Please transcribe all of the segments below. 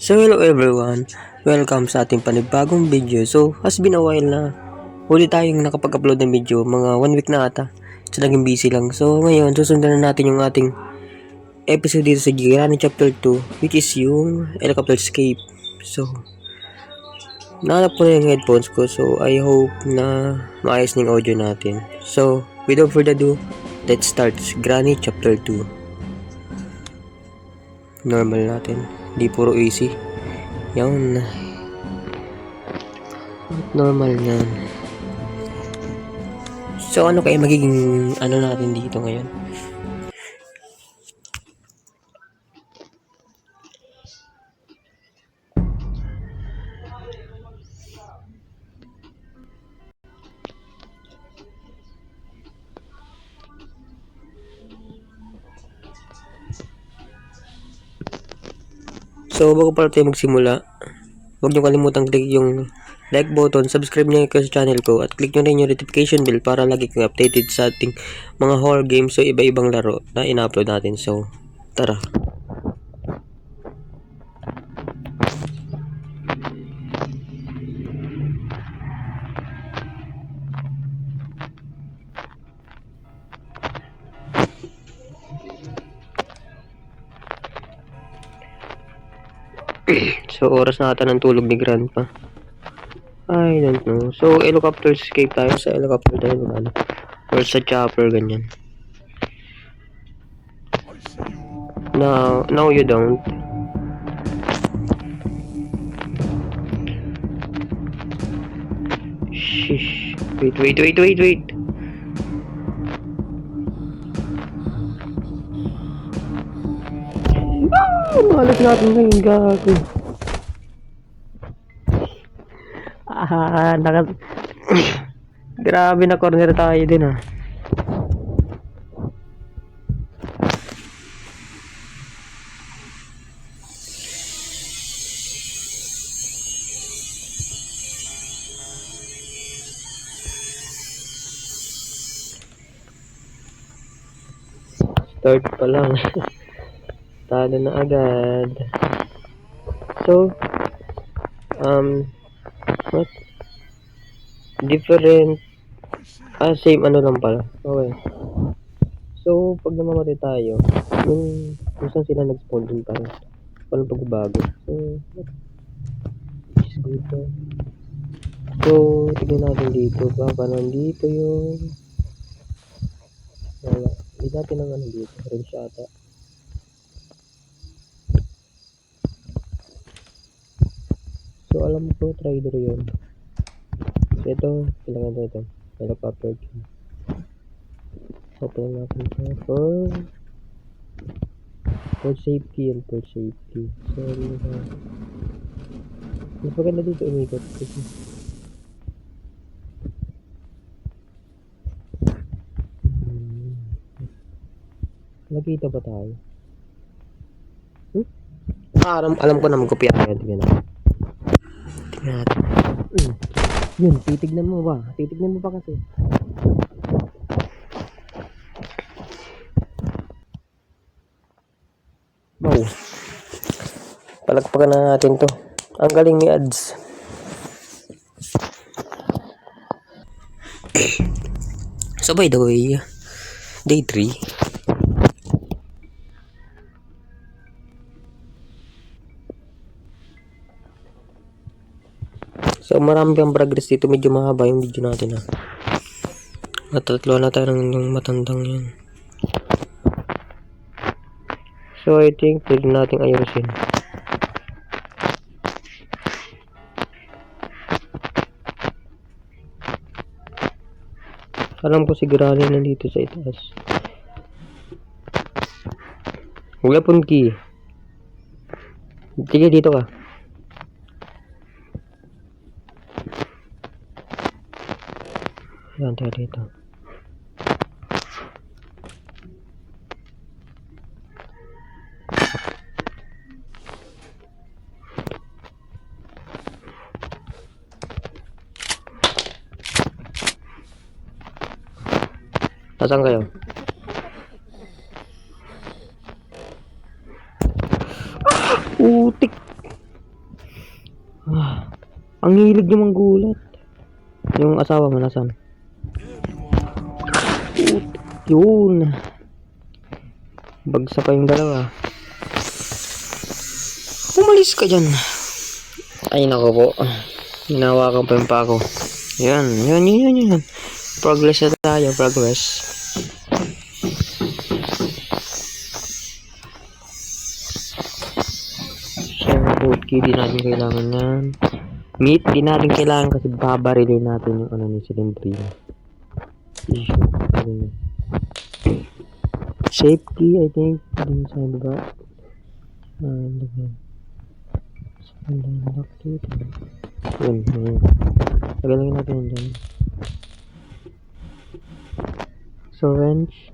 So hello everyone, welcome sa ating panibagong video. So has been a while na huli tayong nakapag-upload ng video, mga 1 week na ata. So naging busy lang. So ngayon susundan na natin yung ating episode dito sa Granny Chapter 2, which is yung Helicopter Escape. So nahanap ko na yung headphones ko, so I hope na maayos na yung audio natin. So without further ado, let's start Granny Chapter 2. Normal natin, di puro easy. Yan. Normal yan. So ano kaya magiging ano natin dito ngayon? So bago pala tayo magsimula, huwag niyo kalimutang click yung like button, subscribe niyo sa channel ko, at click niyo rin yung notification bell para lagi kang updated sa ating mga horror games o iba-ibang laro na ina-upload natin. So tara. So oras na ata ng tulog ni Grandpa. I don't know. So helicopter escape tayo, sa helicopter tayo ano, or sa chopper ganyan. No you don't. Shish. Wait. Malas natin ngayon, gago. Grabe na corner tayo din ah. Start pa lang. Talo na agad. So, what? Different. Same ano lang pala. Okay. So, pag namamatay tayo, kung saan sila nag-spawn dun parang walang pagbabago. So, which is good. So, tignan natin dito. Baka nandito yung wala. Hindi natin ang ano dito. Rin siya ata. So, alam ko, trader yun. So, ito, kailangan ito. Helicopter key. Open natin ito for safety and for safety. So, mas maganda dito umikot kasi nakita ba tayo? Alam ko na magkopya yan. Tingnan natin. Yun, titignan mo ba? Titignan mo pa kasi. Wow. Palagpakan na natin to. Ang galing ni ads. So by the way, day 3. So marami pang progress dito, medyo mahaba yung video natin ha. Matatlo na tayo ng matandang yan. So I think pwede natin ayusin. Alam ko sigurado nandito sa itaas. Weapon key. Sige, dito ka. Yan tayo dito. Nasaan kayo? Utik. Ang hilig niyo manggulat. Yung asawa mo nasaan? Yun. Bagsak pa yung dalawa. Umalis ka dyan. Ay nako po. Hinawakan pa yung pako. Yan. Progress na tayo, progress. So, food key, di natin kailangan yan. Meat, di natin kailangan kasi babarilin natin yung ano ni Silendrina. Safety, I think, dun sa diba? Yun. Tagalagin natin yun dyan. So, wrench.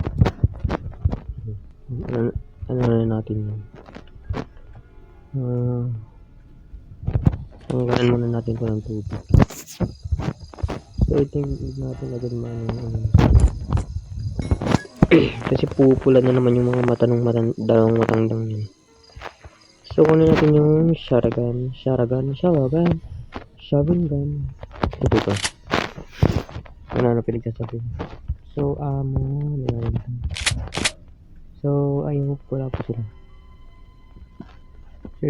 Ano na natin yun? Tanggalan muna natin ito ng tubig. So, I think natin agad kasi pupula na naman yung mga dalawang matandang yun. So, kunin natin yung shotgun. Ito pa. Ano na pinagsasabi. So, So, I hope wala po sila. So,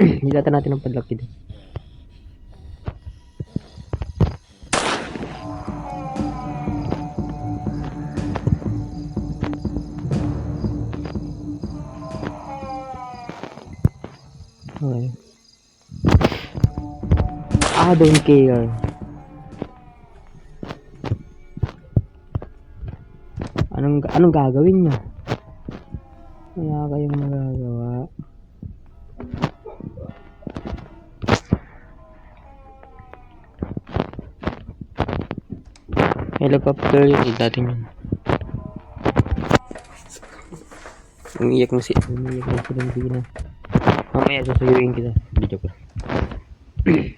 nilata natin ang padlock dito. Okay. I don't care. Anong gagawin nyo? Wala kayong magagawa. Helicopter yung natin yun. Umiyak na si Silendrina. Mamaya sasayuin kita. Hindi joke lang.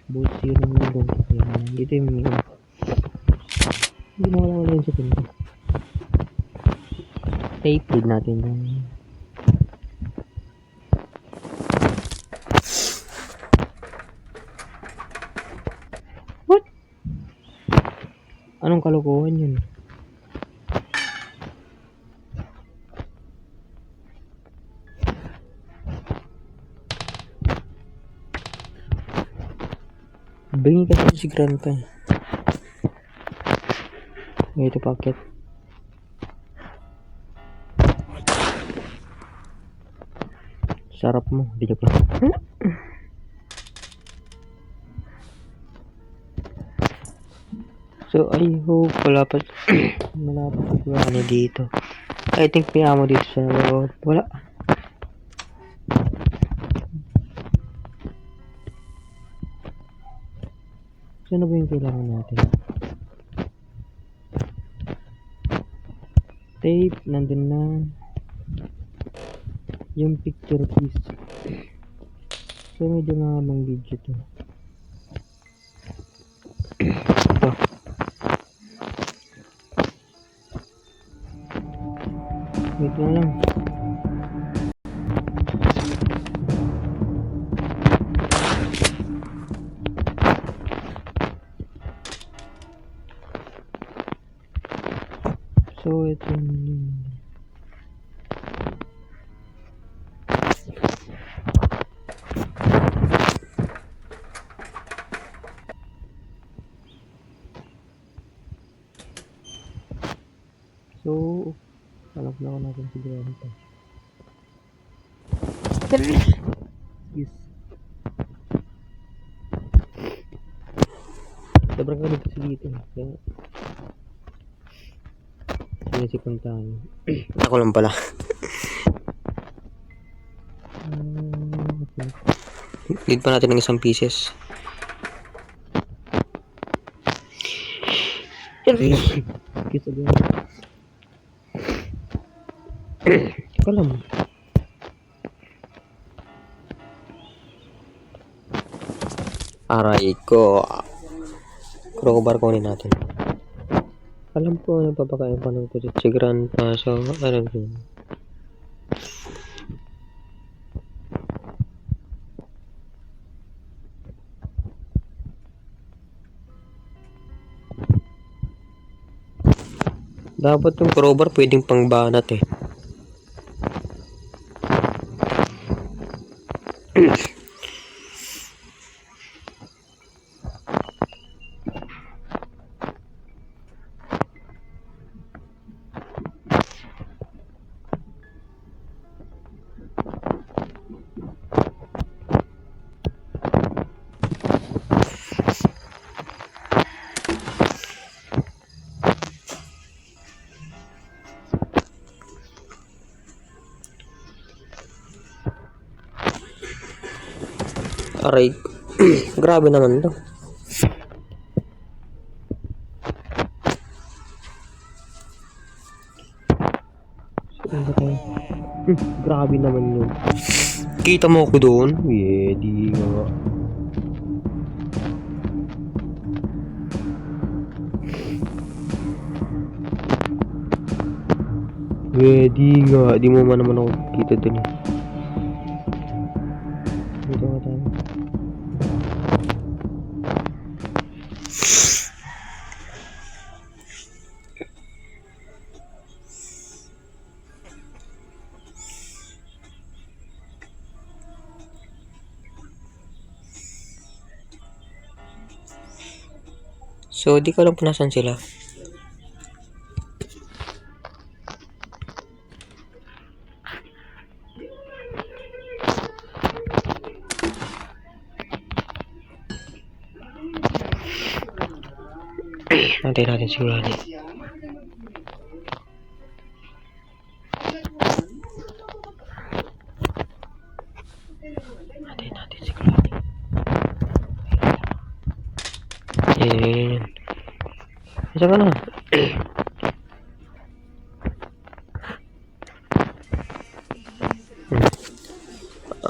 Buti yun yung doon kasi. Dito yung hindi na wala yun sa pinto. Tape din natin yung what? Anong kalokohan yun? Bringi kasi si Grandpa. Ito packet. Sarap mo, di joke lang. So I hope malapit siguro dito. I think may amo dito sa loob. Wala. So ano ba yung kailangan natin? Tape, nandun na. Yung picture piece. So medyo mahabang video to. Ito. Wait lang. So ito yun. So, alam na natin si Grandpa. Yes. Sobrang kalig kasi dito. Kaya, sinisipan tayo. Ako lang pala. Need pa natin ng isang pieces. Kiss again. Kalam. Aray ko. Crowbar kunin natin. Alam ko ano papakain pa ng si Grandpa. So, alam ko. Dapat yung crowbar pwedeng pangbanat eh. Aray. Grabe naman to. Grabe naman yun. Kita mo ako doon? Di nga. Di nga. Di mo man naman ako kita doon eh. Dito nga tayo. So, di ko alam kung nasan sila. Antayin natin sigurado. Antayin natin sigurado. Isa ka na.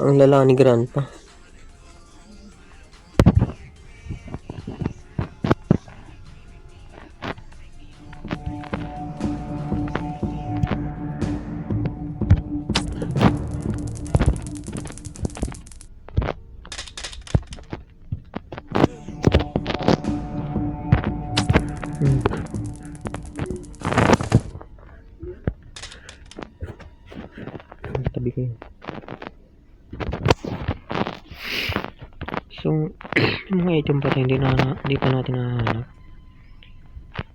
Ang lala ni Grandpa. Tabi kayo. So, yung mga item pa tayo, hindi pa natin nahanap.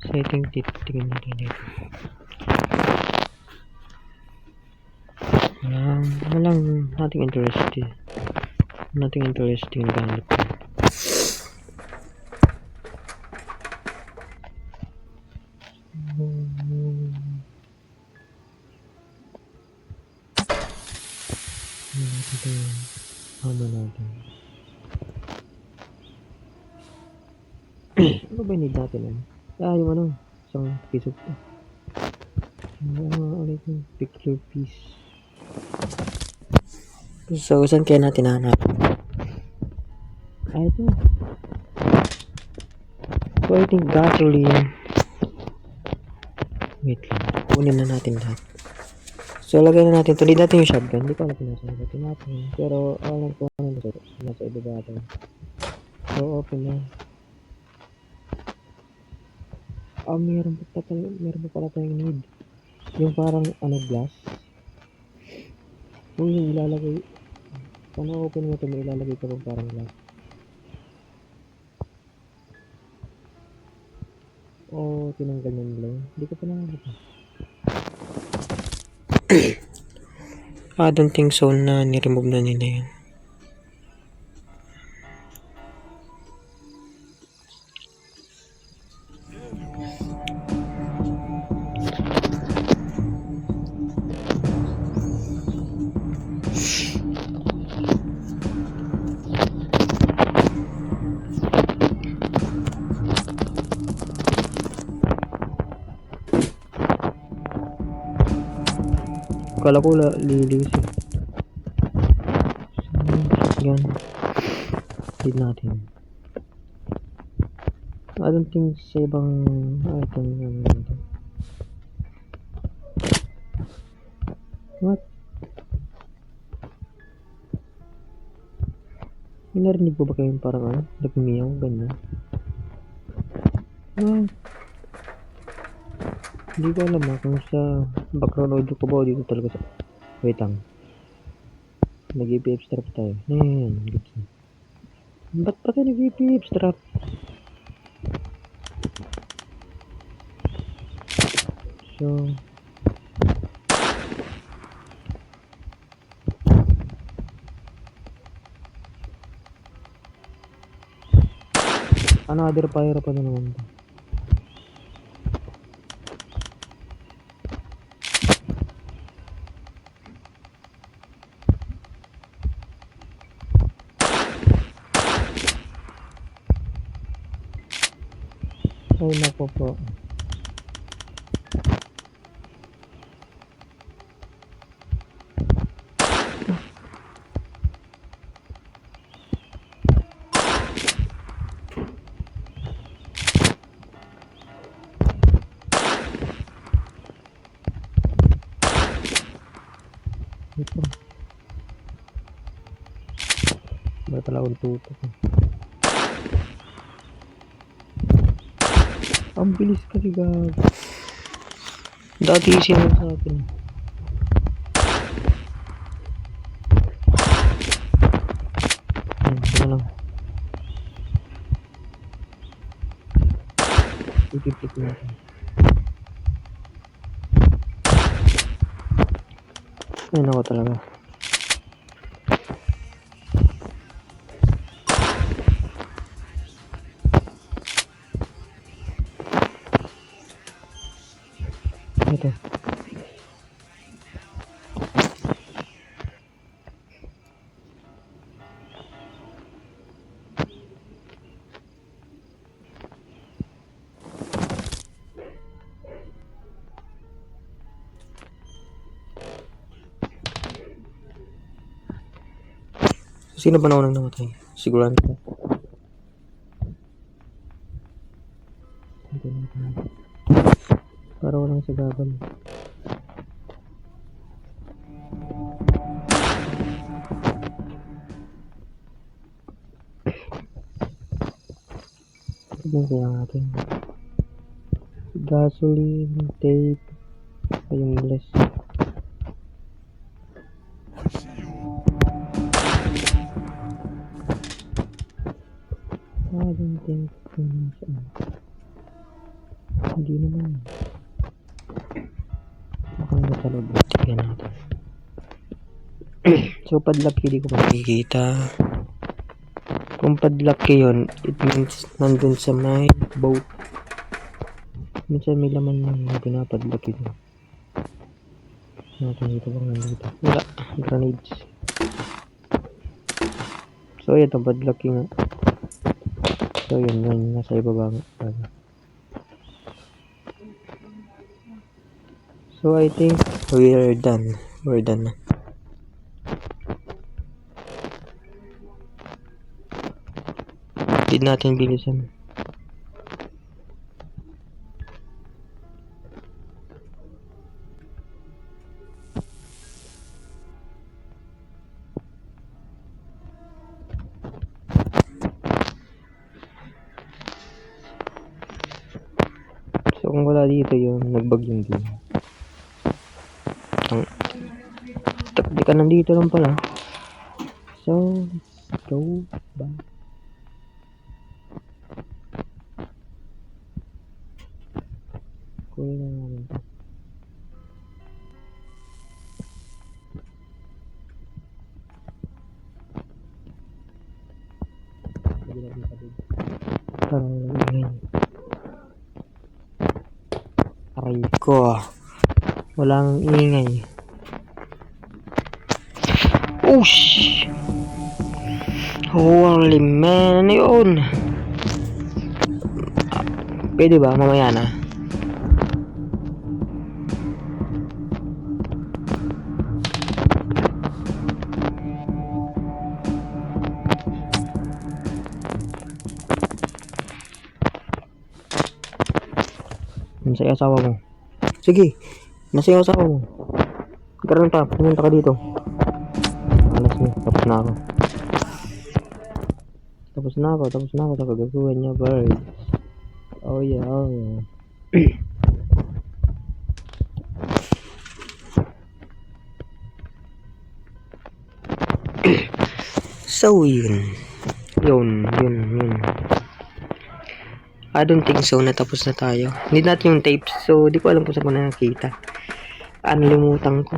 So, I think titignan natin dito. Nothing interesting. Nothing interesting ganito. Ano natin? Ano ba need natin yan? Yung ano, isang piece of to. Ulit yung picture piece. So, saan kaya natin nahanap? Ito. So, I think gasoline. Wait lang. Kunin na natin lahat. So, lagay na natin ito. Di natin yung shotgun. Hindi ko alam kung nasa natin. Pero, alam ko nasa ibaba natin. So, open na. Meron pa pala tayong need. Yung parang, glass. Yung ilalagay. Paano open mo ito, may ilalagay ka pang parang glass. Tinanggal na nila yun. Hindi ko pa nakakita. I don't think so na ni-remove na nila yun. Kala ko lilis eh. Shotgun. Hit natin. I don't think sa ibang item naman ito. What? May narinig po ba kayong parang nagmiyaw? Ganyan. Hindi ko alam kung sa background audio ko ba o dito talaga sa... Wait lang. Nag-EPF strap tayo. Ba't pa tayo nag-EPF strap? So... Another fire pa na naman ito. Ay nako po. Ito. Ba pala akong tutok. Ang bilis kasi gag. Dati sinunod sa akin. Ito lang. Itipik natin. Ay nako talaga. Ito. Sino ba naunang namatay? Sigurado ko. Para walang sagaban. Tignan kaya natin. Gasoline, tape, ayong less. I don't think hindi naman. Baka nga sa loob. Tignan natin. So padlock hindi ko makikita. Kung padlock yun, it means nandun sa may boat. Minsan may laman na pinapadlock ito. Natin dito bang nandito? Wala. Grenades. So ito padlock nga. So yun, nasa ibaba nga. So I think we're done. We're done na. Hindi natin bilisan. So kung wala dito yung nagbagyong din. Di ka nandito lang pala. So let's go back. Kunin na namin ito. Parang ingay. Aray ko. Walang ingay. Ush! Holy man, ano yun? Pwede ba? Mamaya na. Nasa yung asawa mo. Sige, nasa yung asawa mo. Karoon pa, pumunta ka dito. Alas niya, tapos na ako. Tapos na ako sa kagagawan niya, bird. Oh yeah, oh yeah. So, yun. Yun. I don't think so. Natapos na tayo. Need natin yung tapes. So, di ko alam kung saan ko nakakita. Limutan ko.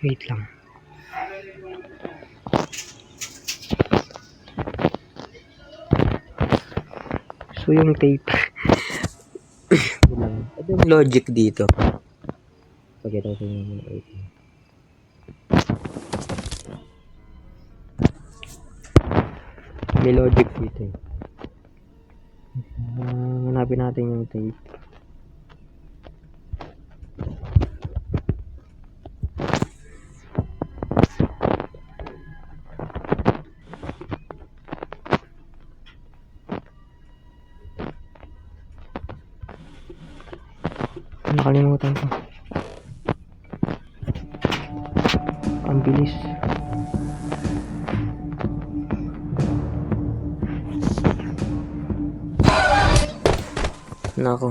Wait lang. So, yung tape. Ito yung logic dito. Pagkita ko yung may logic dito eh. Hanapin natin yung tape. Nakalimutan ko. Ang bilis. Nako.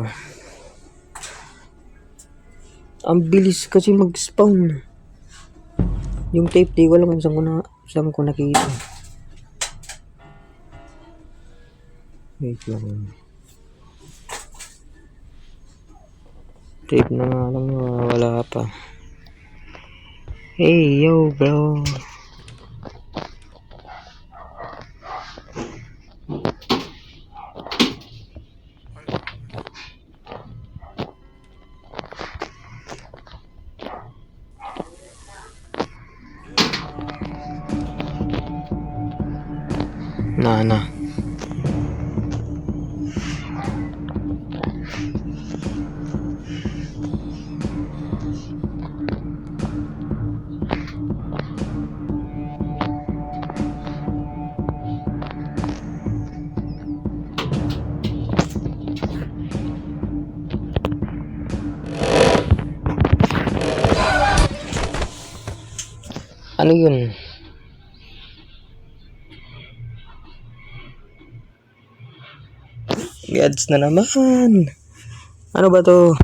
Ang bilis kasi mag-spawn. Yung tape, di ko alam kung saan ko nakita. Wait lang. Tape na nga lang, wala pa. Hey, yo, bro. Na. Ano yun? Gads na naman. Ano ba to?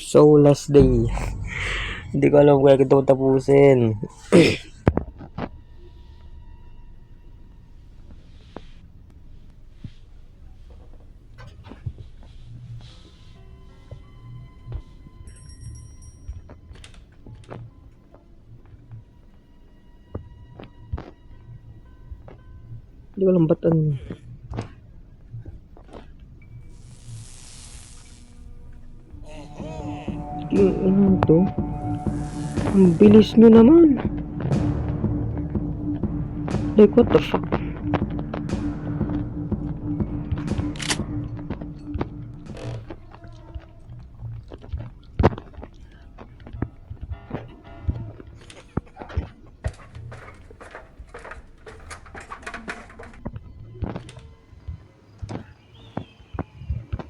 So, last day. Hindi ko alam kaya ito tapusin. Hindi ko alam ba't ano to? Ang bilis nyo naman. Like, what the fuck?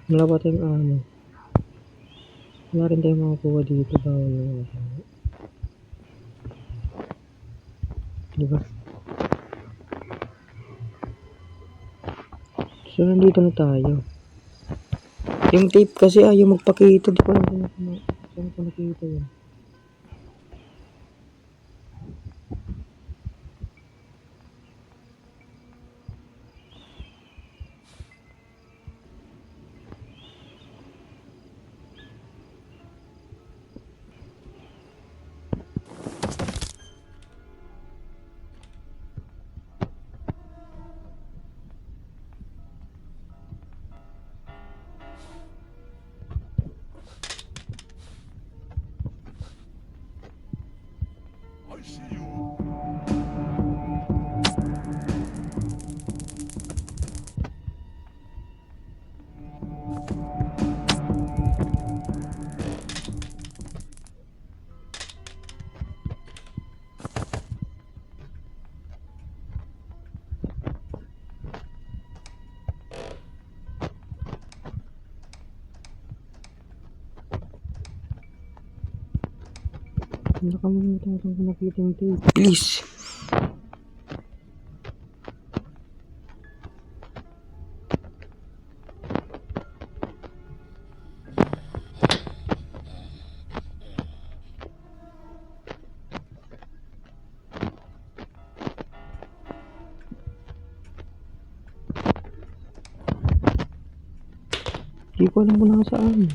Wala ba tayong wala rin tayong makakuha dito. Bawal na. Diba? So, nandito na tayo. Yung tape kasi ayaw magpakita. Di ko alam kung saan ko nakita yun. Baka mo tayo kung nakita yung tape. Please. Hindi ko alam kung nakasaan.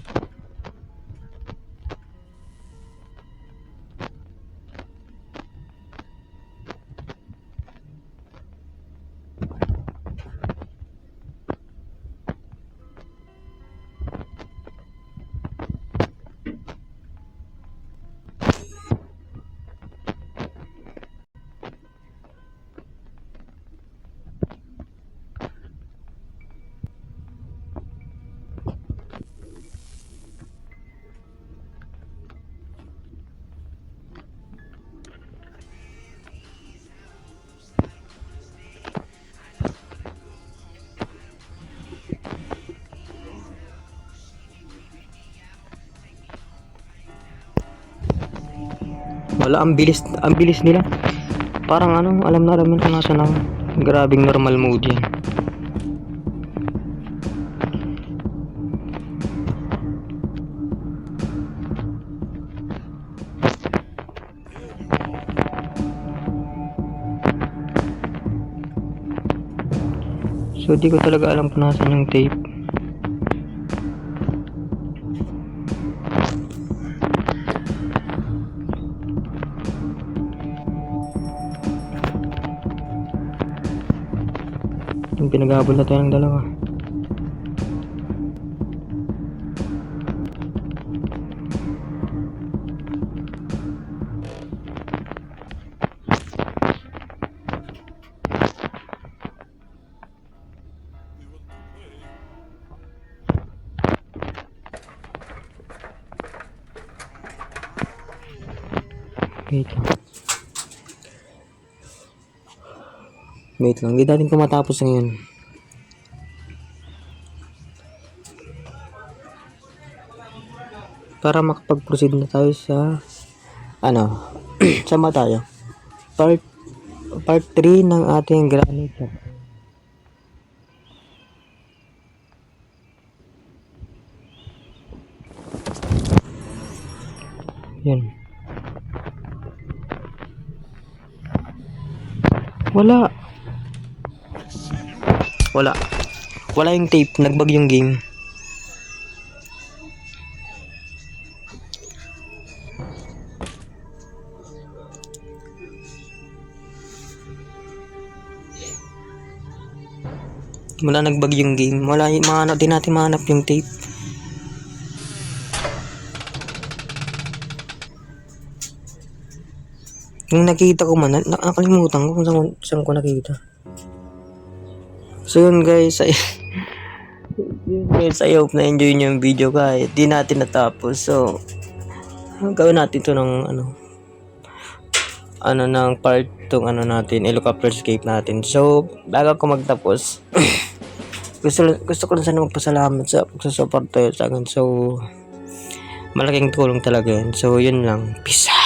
Wala, ang bilis nila. Parang ano, alam na namin kung nasa lang. Grabing normal mode yan. So di ko talaga alam kung nasa yung tape. Yung pinag-aabol na tayo ng dalawa. Wait lang, hindi natin ko matapos ngayon. Para makapag-proceed na tayo sa sama tayo. Part 3 ng ating granite shop. Yan. Wala yung tape, nagbag yung game. Wala, nagbag yung game. Wala, di natin mahanap yung tape. Yung nakita ko man, nakalimutan ko kung saan ko nakita. So yun guys, I hope na enjoy nyo yung video kahit di natin natapos. So gawin natin to ng ng part tong natin, helicopter escape natin. So bago ko magtapos, gusto ko lang sana magpasalamat sa pagsusuporta sa akin. So malaking tulong talaga yan. So yun lang, peace out.